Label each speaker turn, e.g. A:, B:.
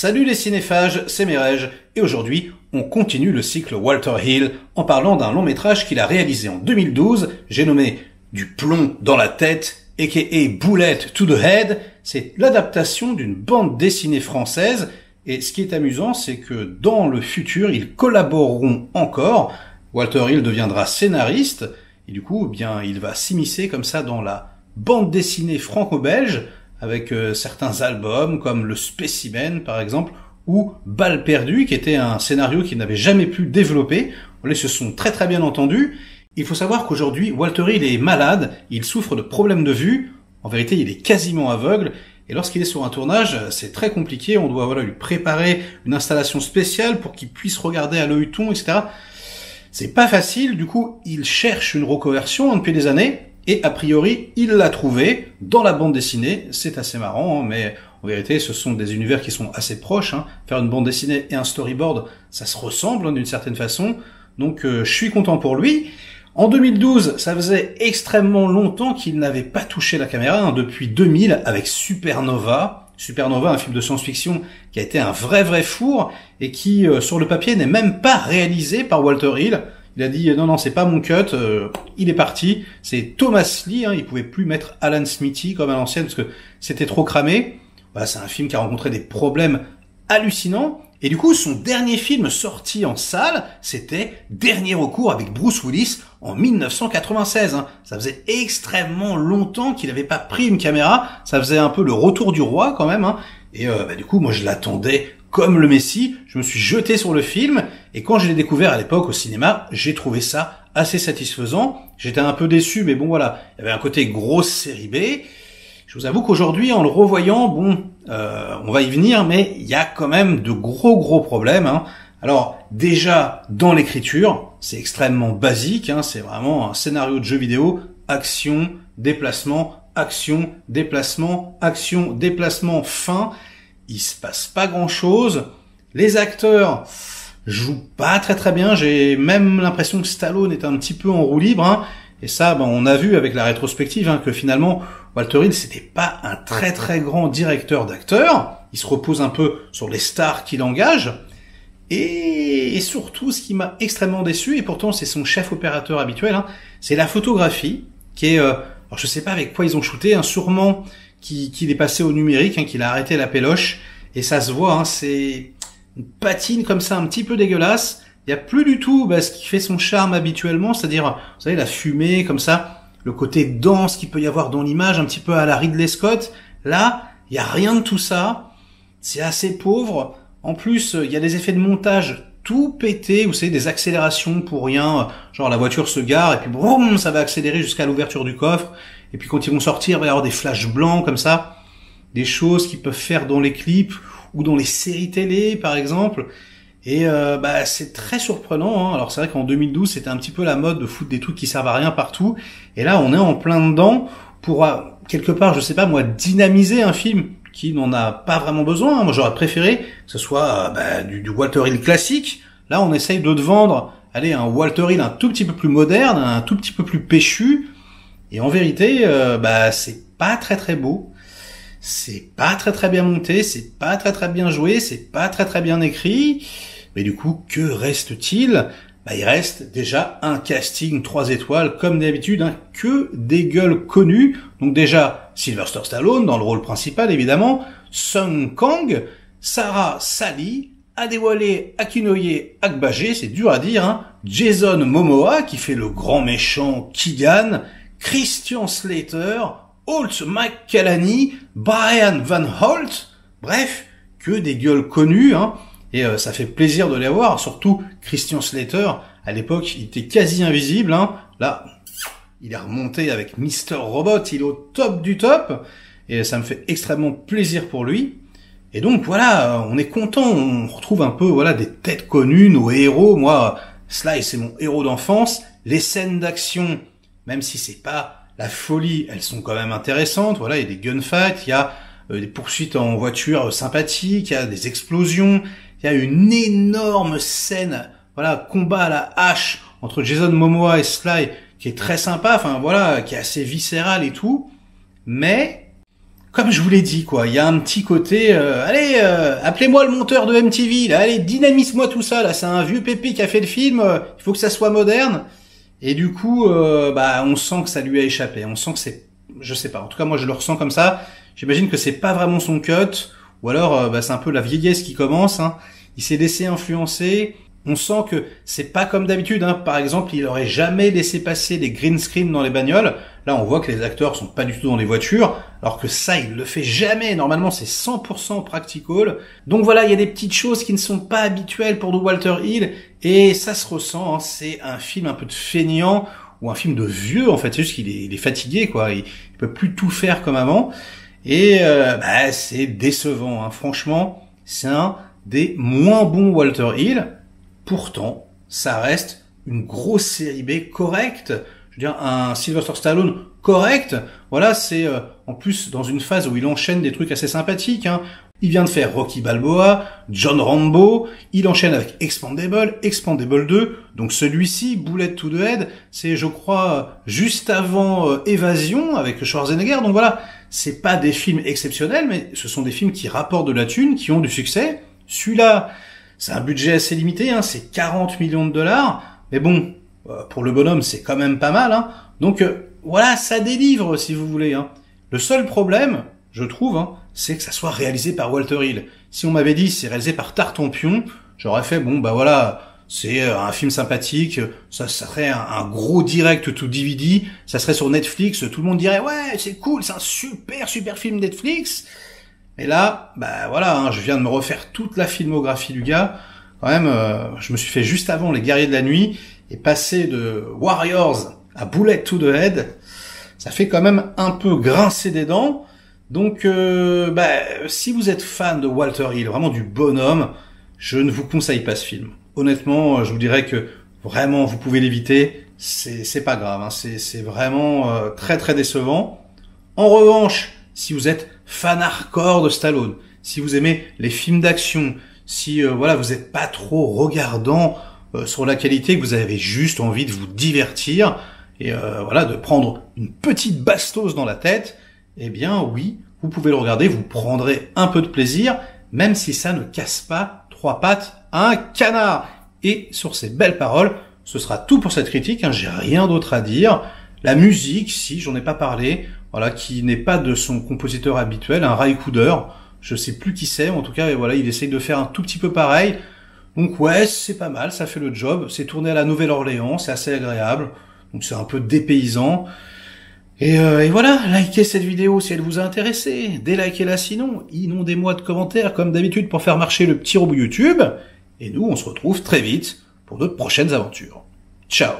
A: Salut les cinéphages, c'est Merej, et aujourd'hui, on continue le cycle Walter Hill en parlant d'un long métrage qu'il a réalisé en 2012, j'ai nommé Du plomb dans la tête, aka Bullet to the Head. C'est l'adaptation d'une bande dessinée française, et ce qui est amusant, c'est que dans le futur, ils collaboreront encore. Walter Hill deviendra scénariste, et du coup, eh bien, il va s'immiscer comme ça dans la bande dessinée franco-belge, avec certains albums comme Le Spécimen par exemple, ou Balle perdue, qui était un scénario qu'il n'avait jamais pu développer. Ils se sont très très bien entendus. Il faut savoir qu'aujourd'hui, Walter Hill est malade, il souffre de problèmes de vue, en vérité il est quasiment aveugle, et lorsqu'il est sur un tournage, c'est très compliqué, on doit lui préparer une installation spéciale pour qu'il puisse regarder à l'œilleton, etc. C'est pas facile, du coup il cherche une reconversion depuis des années, et a priori, il l'a trouvé dans la bande dessinée. C'est assez marrant, mais en vérité, ce sont des univers qui sont assez proches. Faire une bande dessinée et un storyboard, ça se ressemble d'une certaine façon. Donc, je suis content pour lui. En 2012, ça faisait extrêmement longtemps qu'il n'avait pas touché la caméra, depuis 2000, avec Supernova. Supernova, un film de science-fiction qui a été un vrai four, et qui, sur le papier, n'est même pas réalisé par Walter Hill. Il a dit non, c'est pas mon cut, il est parti. C'est Thomas Lee, il pouvait plus mettre Alan Smithy comme à l'ancienne parce que c'était trop cramé. Voilà, c'est un film qui a rencontré des problèmes hallucinants. Et du coup, son dernier film sorti en salle, c'était Dernier recours avec Bruce Willis en 1996. Ça faisait extrêmement longtemps qu'il n'avait pas pris une caméra. Ça faisait un peu le retour du roi quand même. Et du coup, moi je l'attendais comme le Messie. Je me suis jeté sur le film. Et quand je l'ai découvert à l'époque au cinéma, j'ai trouvé ça assez satisfaisant. J'étais un peu déçu, mais bon voilà, il y avait un côté grosse série B. Je vous avoue qu'aujourd'hui, en le revoyant, on va y venir, mais il y a quand même de gros problèmes. Alors déjà, dans l'écriture, c'est extrêmement basique, c'est vraiment un scénario de jeu vidéo, action, déplacement, fin. Il se passe pas grand-chose. Les acteurs jouent pas très bien. J'ai même l'impression que Stallone est un petit peu en roue libre. Et ça, on a vu avec la rétrospective que finalement, Walter Hill, c'était pas un très grand directeur d'acteurs. Il se repose un peu sur les stars qu'il engage. Et surtout, ce qui m'a extrêmement déçu, et pourtant c'est son chef opérateur habituel, c'est la photographie, qui est... alors je sais pas avec quoi ils ont shooté, sûrement qu'il est passé au numérique, qu'il a arrêté la péloche, et ça se voit, c'est une patine comme ça un petit peu dégueulasse. Il y a plus du tout ce qui fait son charme habituellement, c'est-à-dire, vous savez, la fumée comme ça, le côté dense qu'il peut y avoir dans l'image, un petit peu à la Ridley Scott. Là, il y a rien de tout ça, c'est assez pauvre. En plus, il y a des effets de montage tout pété, vous savez, des accélérations pour rien, genre la voiture se gare et puis boum, ça va accélérer jusqu'à l'ouverture du coffre. Et puis quand ils vont sortir, il va y avoir des flashs blancs comme ça, des choses qu'ils peuvent faire dans les clips ou dans les séries télé par exemple. Et c'est très surprenant. Alors c'est vrai qu'en 2012, c'était un petit peu la mode de foutre des trucs qui servent à rien partout. Et là, on est en plein dedans pour quelque part, je sais pas moi, dynamiser un film qui n'en a pas vraiment besoin. Moi, j'aurais préféré que ce soit du Walter Hill classique. Là, on essaye de te vendre, un Walter Hill un tout petit peu plus moderne, un tout petit peu plus péchu. Et en vérité, c'est pas très beau. C'est pas très bien monté, c'est pas très bien joué, c'est pas très bien écrit. Mais du coup, que reste-t-il ? Il reste déjà un casting 3 étoiles, comme d'habitude, que des gueules connues. Donc déjà, Sylvester Stallone, dans le rôle principal, évidemment, Sung Kang, Sarah Sally, Adewale Akinoye Agbaje, c'est dur à dire, Jason Momoa, qui fait le grand méchant Keegan, Christian Slater, Holt McCallany, Brian Van Holt, bref, que des gueules connues, et ça fait plaisir de les voir, surtout Christian Slater, à l'époque, il était quasi invisible, là, il est remonté avec Mr. Robot, il est au top du top, et ça me fait extrêmement plaisir pour lui. Et donc voilà, on est content, on retrouve un peu des têtes connues, nos héros. Moi, Sly, c'est mon héros d'enfance. Les scènes d'action, même si c'est pas la folie, elles sont quand même intéressantes. Il y a des gunfights, il y a des poursuites en voiture sympathiques, il y a des explosions, il y a une énorme scène, combat à la hache entre Jason Momoa et Sly, qui est très sympa, qui est assez viscéral et tout. Mais comme je vous l'ai dit, quoi, il y a un petit côté, allez, appelez-moi le monteur de MTV, là, allez, dynamise-moi tout ça, là, c'est un vieux pépé qui a fait le film, il faut que ça soit moderne. Et du coup, on sent que ça lui a échappé, on sent que c'est, je sais pas, en tout cas moi je le ressens comme ça. J'imagine que c'est pas vraiment son cut, ou alors c'est un peu la vieillesse qui commence. Hein. Il s'est laissé influencer. On sent que c'est pas comme d'habitude. Hein. Par exemple, il aurait jamais laissé passer les green screen dans les bagnoles. Là, on voit que les acteurs sont pas du tout dans les voitures, alors que ça, il le fait jamais. Normalement, c'est 100% practical. Donc voilà, il y a des petites choses qui ne sont pas habituelles pour The Walter Hill, et ça se ressent. Hein. C'est un film un peu de feignant, ou un film de vieux, en fait. C'est juste qu'il est fatigué, quoi. Il peut plus tout faire comme avant. Et c'est décevant. Hein. Franchement, c'est un des moins bons Walter Hill. Pourtant, ça reste une grosse série B correcte. Je veux dire, un Sylvester Stallone correct. Voilà, c'est en plus dans une phase où il enchaîne des trucs assez sympathiques. Hein. Il vient de faire Rocky Balboa, John Rambo. Il enchaîne avec Expandable 2. Donc celui-ci, Bullet to the Head, c'est, je crois, juste avant Évasion avec Schwarzenegger. Donc voilà, c'est pas des films exceptionnels, mais ce sont des films qui rapportent de la thune, qui ont du succès. Celui-là, c'est un budget assez limité, hein, c'est 40 millions de dollars, mais bon, pour le bonhomme, c'est quand même pas mal. Hein. Donc voilà, ça délivre, si vous voulez. Hein. Le seul problème, je trouve, hein, c'est que ça soit réalisé par Walter Hill. Si on m'avait dit c'est réalisé par Tartampion, j'aurais fait, bon, bah voilà, c'est un film sympathique, ça serait un gros direct to DVD, ça serait sur Netflix, tout le monde dirait, ouais, c'est cool, c'est un super film Netflix. Et là, bah voilà, hein, je viens de me refaire toute la filmographie du gars. Quand même, je me suis fait juste avant Les Guerriers de la Nuit, et passer de Warriors à Bullet to the Head, ça fait quand même un peu grincer des dents. Donc, si vous êtes fan de Walter Hill, vraiment du bonhomme, je ne vous conseille pas ce film. Honnêtement, je vous dirais que vraiment, vous pouvez l'éviter. C'est pas grave, hein, c'est vraiment très très décevant. En revanche, si vous êtes fan hardcore de Stallone, si vous aimez les films d'action, si vous n'êtes pas trop regardant sur la qualité, que vous avez juste envie de vous divertir et de prendre une petite bastos dans la tête, eh bien oui, vous pouvez le regarder, vous prendrez un peu de plaisir, même si ça ne casse pas trois pattes à un canard. Et sur ces belles paroles, ce sera tout pour cette critique, hein, j'ai rien d'autre à dire. La musique, si, j'en ai pas parlé, voilà, qui n'est pas de son compositeur habituel, un Ray Cooder, je sais plus qui c'est, en tout cas, voilà, il essaye de faire un tout petit peu pareil. Donc ouais, c'est pas mal, ça fait le job, c'est tourné à la Nouvelle-Orléans, c'est assez agréable, donc c'est un peu dépaysant. Et voilà, likez cette vidéo si elle vous a intéressé, délikez-la sinon, inondez-moi de commentaires comme d'habitude pour faire marcher le petit robot YouTube, et nous on se retrouve très vite pour d'autres prochaines aventures. Ciao.